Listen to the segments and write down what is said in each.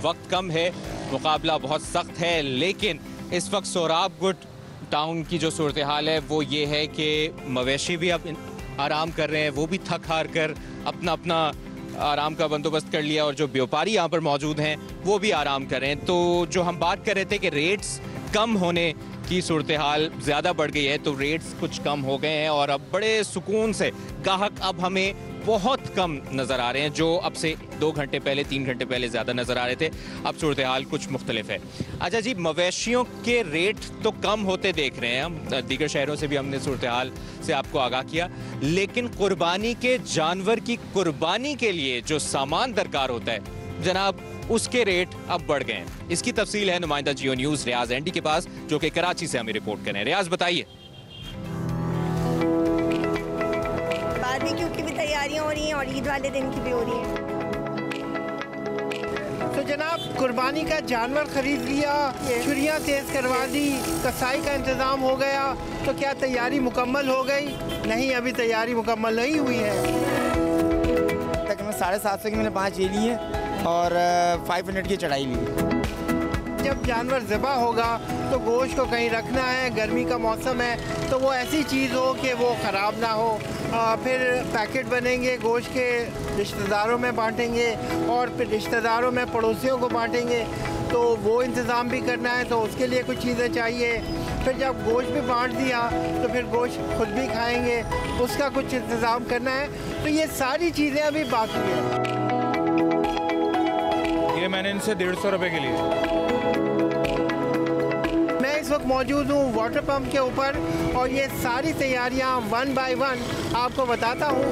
वक्त कम है, मुकाबला बहुत सख्त है, लेकिन इस वक्त सोहराबगुट टाउन की जो सूरत हाल है वो ये है कि मवेशी भी अब आराम कर रहे हैं, वो भी थक हार कर अपना अपना आराम का बंदोबस्त कर लिया, और जो व्यापारी यहाँ पर मौजूद हैं वो भी आराम कर रहे हैं। तो जो हम बात कर रहे थे कि रेट्स कम होने की सूरत हाल ज़्यादा बढ़ गई है, तो रेट्स कुछ कम हो गए हैं और अब बड़े सुकून से गाहक अब हमें बहुत कम नज़र आ रहे हैं। जो अब से 2 घंटे पहले 3 घंटे पहले ज़्यादा नज़र आ रहे थे, अब सूरत हाल कुछ मुख्तलिफ है। अच्छा जी, मवेशियों के रेट तो कम होते देख रहे हैं हम, दीगर शहरों से भी हमने सूरत हाल से आपको आगाह किया, लेकिन कुर्बानी के जानवर की कुर्बानी के लिए जो सामान दरकार होता है जनाब, उसके रेट अब बढ़ गए हैं। इसकी तफसील है नुमाइंदा जियो न्यूज़ रियाज एंडी के पास, जो कि कराची से हमें रिपोर्ट कर रहे हैं। रियाज, बताइए। बारबेक्यू की भी तैयारियां हो रही हैं और ईद वाले दिन की भी हो रही हैं। तो जनाब, कुर्बानी का जानवर खरीद लिया, छुरियाँ तेज करवा दी, कसाई का इंतज़ाम हो गया, तो क्या तैयारी मुकम्मल हो गई? नहीं, अभी तैयारी मुकम्मल नहीं हुई है। तकरीबन 750 की मैंने 5 ले ली है और 500 की चढ़ाई ली। जब जानवर ज़िबा होगा तो गोश्त को कहीं रखना है, गर्मी का मौसम है, तो वो ऐसी चीज़ हो कि वो ख़राब ना हो। फिर पैकेट बनेंगे, गोश्त के रिश्तेदारों में बांटेंगे और फिर रिश्तेदारों में पड़ोसियों को बांटेंगे, तो वो इंतज़ाम भी करना है, तो उसके लिए कुछ चीज़ें चाहिए। फिर जब गोश्त भी बांट दिया तो फिर गोश्त खुद भी खाएंगे, उसका कुछ इंतज़ाम करना है। तो ये सारी चीज़ें अभी बाकी हैं। ये मैंने इनसे 150 रुपये के लिए। मैं इस वक्त मौजूद हूँ वाटर पंप के ऊपर और ये सारी तैयारियाँ 1 बाय 1 आपको बताता हूँ।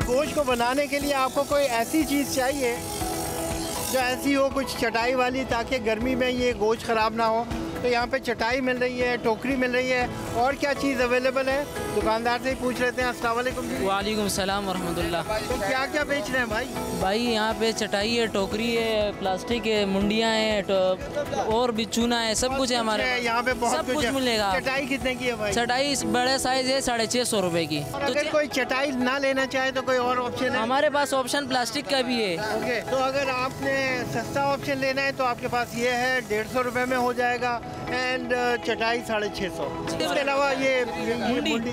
गोश्त को बनाने के लिए आपको कोई ऐसी चीज़ चाहिए जो ऐसी हो, कुछ चटाई वाली, ताकि गर्मी में ये गोश्त ख़राब ना हो। तो यहाँ पे चटाई मिल रही है, टोकरी मिल रही है, और क्या चीज़ अवेलेबल है दुकानदार से ही पूछ लेते हैं। अस्सलाम वालेकुम जी। वालेकुम सलाम व रहमतुल्लाह। तो क्या क्या बेच रहे हैं भाई? भाई यहाँ पे चटाई है, टोकरी है, प्लास्टिक है, मुंडियाँ हैं, और भी चूना है, सब कुछ है हमारे यहाँ पे बहुत सब कुछ मिलेगा। चटाई कितने की है भाई? चटाई बड़े साइज है 650 रुपए की। और अगर कोई चटाई ना लेना चाहे तो कोई और ऑप्शन है? हमारे पास ऑप्शन प्लास्टिक का भी है। ओके, तो अगर आपने सस्ता ऑप्शन लेना है तो आपके पास ये है, 150 रुपए में हो जाएगा, एंड चटाई 650। इसके अलावा ये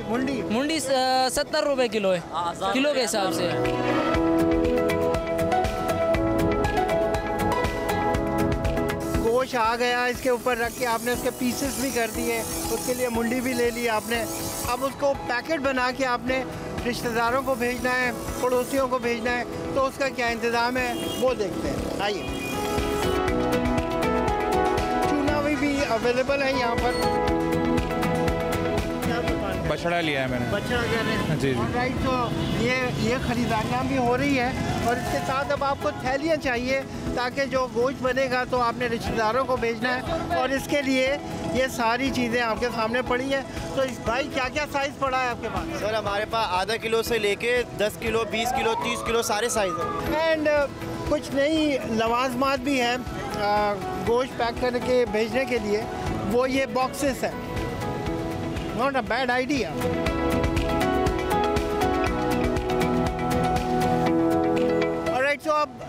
मुंडी 70 रुपए किलो है, किलो के हिसाब से। गोश्त आ गया, इसके ऊपर रख के आपने उसके पीसेस भी कर दिए, उसके लिए मुंडी भी ले ली आपने। अब उसको पैकेट बना के आपने रिश्तेदारों को भेजना है, पड़ोसियों को भेजना है, तो उसका क्या इंतज़ाम है वो देखते हैं। आइए, चूना भी अवेलेबल है यहाँ पर। बछड़ा लिया है मैंने। बछड़ा कर रहे हैं? जी जी। राइट, तो ये खरीदारियाँ भी हो रही है, और इसके साथ अब आपको थैलियाँ चाहिए, ताकि जो गोश्त बनेगा तो आपने रिश्तेदारों को भेजना है, और इसके लिए ये सारी चीज़ें आपके सामने पड़ी है। तो इस भाई क्या क्या साइज़ पड़ा है आपके पास? सर हमारे पास आधा किलो से लेके 10 किलो, 20 किलो, 30 किलो सारे साइज़ हैं। एंड कुछ नई लवाजमात भी है गोश्त पैक करके भेजने के लिए, वो ये बॉक्सेस है। Not a bad idea. Alright, तो अब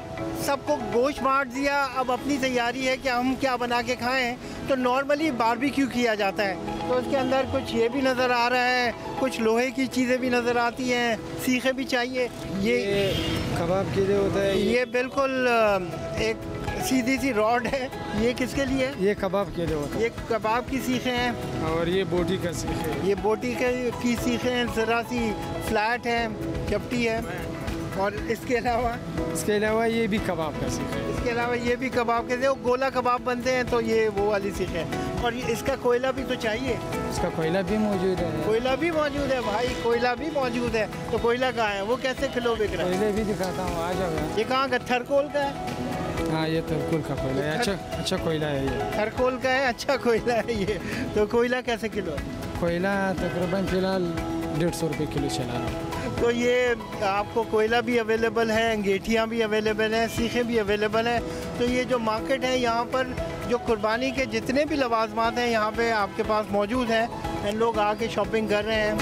सबको गोश्त बांट दिया, अब अपनी तैयारी है कि हम क्या बना के खाएं। तो नॉर्मली बारबेक्यू किया जाता है, तो उसके अंदर कुछ ये भी नज़र आ रहा है, कुछ लोहे की चीज़ें भी नज़र आती हैं, सीखे भी चाहिए। ये कबाब के लिए होता है। ये बिल्कुल एक सीधी सी रॉड है। ये किसके लिए है? ये कबाब के लिए होता है। ये कबाब की सीखें हैं, और ये बोटी का सीख है। ये बोटी की सीखें हैं, ज़रा सी फ्लैट है, चपटी है। और इसके अलावा ये भी कबाब का सीख है। इसके अलावा ये भी कबाब के वो गोला कबाब बनते हैं, तो ये वो वाली सीख है। और इसका कोयला भी तो चाहिए। इसका कोयला भी मौजूद है। कोयला भी मौजूद है भाई, कोयला भी मौजूद है। तो कोयला कहाँ है? वो कैसे किलो बिक रहा है? कोयले भी दिखाता हूँ, आ जाओ। ये कहाँ का? थरकोल का है? हाँ, ये थरकोल का कोयला है। अच्छा कोयला है ये। थरकोल का है, अच्छा कोयला है ये। तो कोयला कैसे किलो है? कोयला तकरीबन फ़िलहाल 150 रुपये किलो चला रहा है। तो ये आपको कोयला भी अवेलेबल है, अंगेठियाँ भी अवेलेबल हैं, सीखें भी अवेलेबल हैं। तो ये जो मार्केट है यहाँ पर, जो कुर्बानी के जितने भी लवाजमात हैं यहाँ पे आपके पास मौजूद हैं, लोग आके शॉपिंग कर रहे हैं।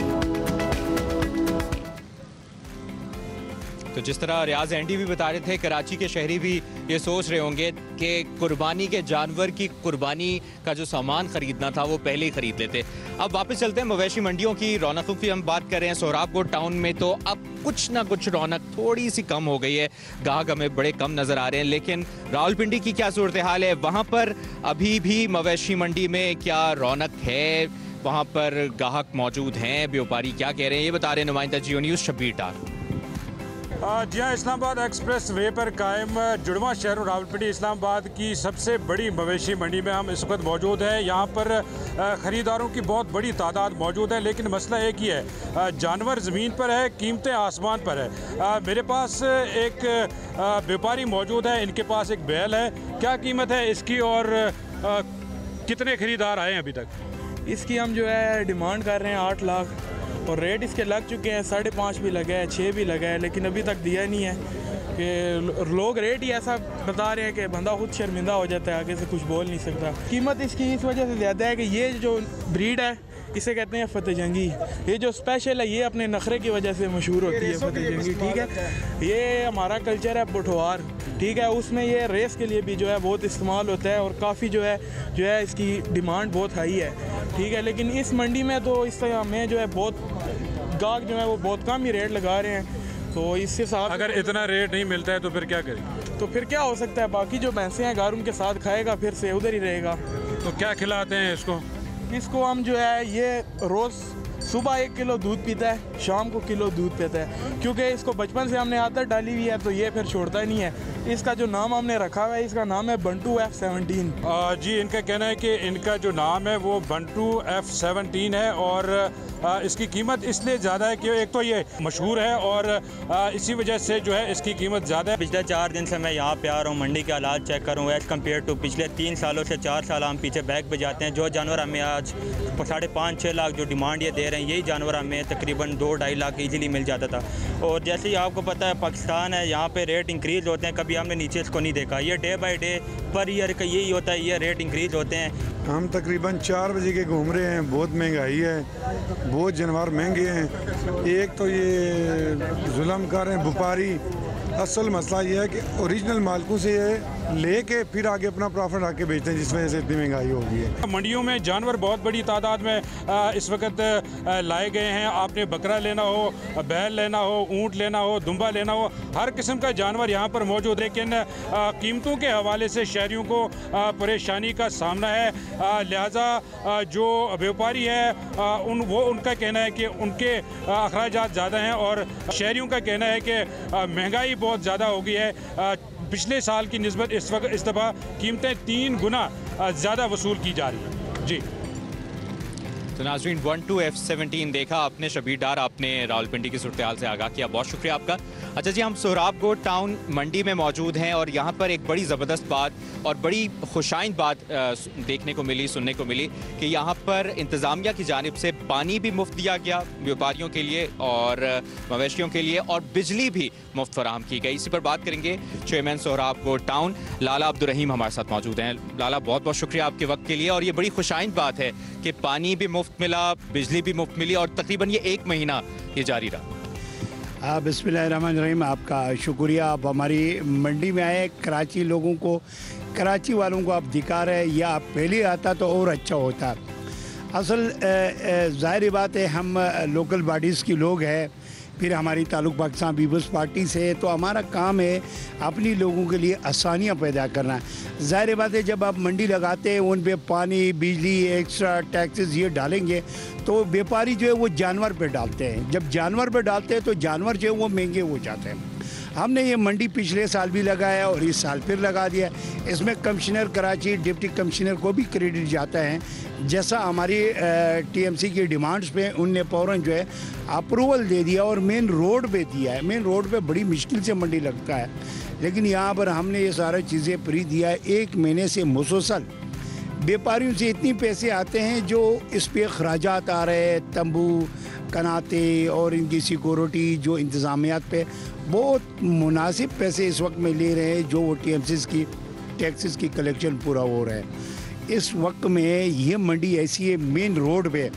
तो जिस तरह रियाज एंडी भी बता रहे थे, कराची के शहरी भी ये सोच रहे होंगे कि कुर्बानी के जानवर की कुर्बानी का जो सामान खरीदना था वो पहले ही खरीद लेते। अब वापस चलते हैं मवेशी मंडियों की रौनकों की हम बात कर रहे हैं। सोहराबकोट टाउन में तो अब कुछ ना कुछ रौनक थोड़ी सी कम हो गई है, गाहक हमें बड़े कम नज़र आ रहे हैं। लेकिन रावलपिंडी की क्या सूरत हाल है? वहाँ पर अभी भी मवेशी मंडी में क्या रौनक है? वहाँ पर गाहक मौजूद हैं? व्यापारी क्या कह रहे हैं? ये बता रहे हैं नुमाइंदा जियो न्यूज़ शब्बीर डार। जी हाँ, इस्लामाबाद एक्सप्रेस वे पर कायम जुड़वा शहर रावलपिंडी इस्लामाबाद की सबसे बड़ी मवेशी मंडी में हम इस वक्त मौजूद हैं। यहाँ पर ख़रीदारों की बहुत बड़ी तादाद मौजूद है, लेकिन मसला एक ही है, जानवर ज़मीन पर है, कीमतें आसमान पर है। मेरे पास एक व्यापारी मौजूद है, इनके पास एक बैल है। क्या कीमत है इसकी और कितने ख़रीदार आए हैं अभी तक? इसकी हम जो है डिमांड कर रहे हैं 8 लाख और रेट इसके लग चुके हैं, 5.5 भी लगा है, 6 भी लगा है, लेकिन अभी तक दिया नहीं है कि लोग रेट ही ऐसा बता रहे हैं कि बंदा खुद शर्मिंदा हो जाता है, आगे से कुछ बोल नहीं सकता। कीमत इसकी इस वजह से ज़्यादा है कि ये जो ब्रीड है इसे कहते हैं फतेह जंगी। ये जो स्पेशल है ये अपने नखरे की वजह से मशहूर होती है फतेह जंगी, ठीक है। ये हमारा कल्चर है बटवार, ठीक है, उसमें ये रेस के लिए भी जो है बहुत इस्तेमाल होता है और काफ़ी जो है इसकी डिमांड बहुत हाई है, ठीक है। लेकिन इस मंडी में तो इस तरह में जो है बहुत गाहक जो है वो बहुत कम ही रेट लगा रहे हैं। तो इससे साथ अगर इतना रेट नहीं मिलता है तो फिर क्या करें? तो फिर क्या हो सकता है, बाकी जो भैंसें हैं घर उनके साथ खाएगा, फिर से उधर ही रहेगा। तो क्या खिलाते हैं इसको हम जो है ये रोज़ सुबह 1 किलो दूध पीता है, शाम को किलो दूध पीता है, क्योंकि इसको बचपन से हमने आदत डाली हुई है तो ये फिर छोड़ता ही नहीं है। इसका जो नाम हमने रखा हुआ है, इसका नाम है बंटू F17। जी, इनका कहना है कि इनका जो नाम है वो बंटू F17 है और इसकी कीमत इसलिए ज़्यादा है कि एक तो ये मशहूर है और इसी वजह से जो है इसकी कीमत ज़्यादा है। पिछले 4 दिन से मैं यहाँ पे आ रहा हूँ, मंडी के हालात चेक कर रहा हूँ। एज़ कम्पेयर टू पिछले 3 सालों से 4 साल हम पीछे बैक पे जाते हैं। जो जानवर हमें आज 5.5-6 लाख जो डिमांड ये दे रहे हैं, यही जानवर हमें तकरीबन 2-2.5 लाख ईजीली मिल जाता था। और जैसे ही आपको पता है पाकिस्तान है, यहाँ पे रेट इंक्रीज़ होते हैं, कभी हमने नीचे इसको नहीं देखा। ये day by day per year का यही होता है, ये रेट इंक्रीज़ होते हैं। हम तकरीबन 4 बजे के घूम रहे हैं। बहुत महंगाई है, बहुत जानवर महंगे हैं। एक तो ये जुल्म कर रहे हैं व्यापारी। असल मसला ये है कि ओरिजिनल मालिकों से ये लेके फिर आगे अपना प्रॉफिट आके बेचते हैं, जिस वजह से इतनी महंगाई हो गई है। मंडियों में जानवर बहुत बड़ी तादाद में इस वक्त लाए गए हैं। आपने बकरा लेना हो, बैल लेना हो, ऊँट लेना हो, दुम्बा लेना हो, हर किस्म का जानवर यहाँ पर मौजूद है। लेकिन कीमतों के हवाले से शहरियों को परेशानी का सामना है। लिहाजा जो व्यापारी है उनका कहना है कि उनके अखराजात ज़्यादा हैं और शहरियों का कहना है कि महंगाई बहुत ज़्यादा हो गई है। पिछले साल की निस्बत इस दफ़ा कीमतें 3 गुना ज़्यादा वसूल की जा रही हैं। जी तो नाज़रीन, बंटू F17 देखा आपने, शब्बीर डार आपने रावलपिंडी की सूरत हाल से आगाह किया, बहुत शुक्रिया आपका। अच्छा जी, हम सोहराबकोट टाउन मंडी में मौजूद हैं और यहाँ पर एक बड़ी ज़बरदस्त बात और बड़ी खुशाइंद बात देखने को मिली, सुनने को मिली कि यहाँ पर इंतज़ामिया की जानिब से पानी भी मुफ्त दिया गया व्यापारियों के लिए और मवेशियों के लिए, और बिजली भी मुफ्त फराहम की गई। इसी पर बात करेंगे चेयरमैन सोहराबकोट टाउन लाला अब्दुर्रहीम हमारे साथ मौजूद हैं। लाला, बहुत बहुत शुक्रिया आपके वक्त के लिए। और ये बड़ी खुशाइंद बात है कि पानी भी मुफ्त मिला, बिजली भी मुफ्त मिली और तकरीबन ये 1 महीना ये जारी रहा। बिस्मिल्लाहिर्रहमानिर्रहीम, आपका शुक्रिया। आप हमारी मंडी में आए, कराची लोगों को, कराची वालों को आप दिखा रहे हैं। या आप पहले आता तो और अच्छा होता। असल ज़ाहिर बात है, हम लोकल बॉडीज़ की लोग हैं, फिर हमारी ताल्लुक़ पाकिस्तान पीपल्स पार्टी से है, तो हमारा काम है अपनी लोगों के लिए आसानियाँ पैदा करना। ज़ाहिर बात है, जब आप मंडी लगाते हैं उन पे पानी, बिजली, एक्स्ट्रा टैक्सेस ये डालेंगे तो व्यापारी जो है वो जानवर पे डालते हैं। जब जानवर पे डालते हैं तो जानवर जो है वो महंगे हो जाते हैं। हमने ये मंडी पिछले साल भी लगाया और इस साल फिर लगा दिया। इसमें कमिश्नर कराची, डिप्टी कमिश्नर को भी क्रेडिट जाता है। जैसा हमारी टीएमसी की डिमांड्स पे उनने फ़ौरन जो है अप्रूवल दे दिया और मेन रोड पे दिया है। मेन रोड पे बड़ी मुश्किल से मंडी लगता है, लेकिन यहाँ पर हमने ये सारी चीज़ें फ्री दिया है। 1 महीने से मुसलसल व्यापारियों से इतनी पैसे आते हैं जो इस पे खराजात आ रहे हैं, तंबू, कनाते और इनकी सिक्योरिटी जो इंतज़ामियात पे बहुत मुनासिब पैसे इस वक्त में ले रहे हैं, जो वो टीएमसीज़ की टैक्सेस की कलेक्शन पूरा हो रहा है। इस वक्त में ये मंडी ऐसी है मेन रोड पे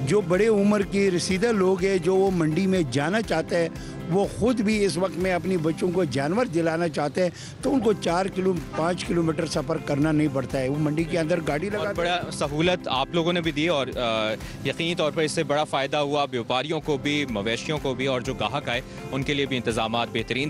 जो बड़े उम्र के रसीदा लोग हैं जो वो मंडी में जाना चाहते हैं, वो ख़ुद भी इस वक्त में अपनी बच्चों को जानवर दिलाना चाहते हैं, तो उनको 5 किलोमीटर सफ़र करना नहीं पड़ता है। वो मंडी के अंदर गाड़ी लगा, बड़ा सहूलत आप लोगों ने भी दी और यकीनी तौर पर इससे बड़ा फ़ायदा हुआ व्यापारियों को भी, मवेशियों को भी, और जो ग्राहक आए उनके लिए भी इंतजामात बेहतरीन थे।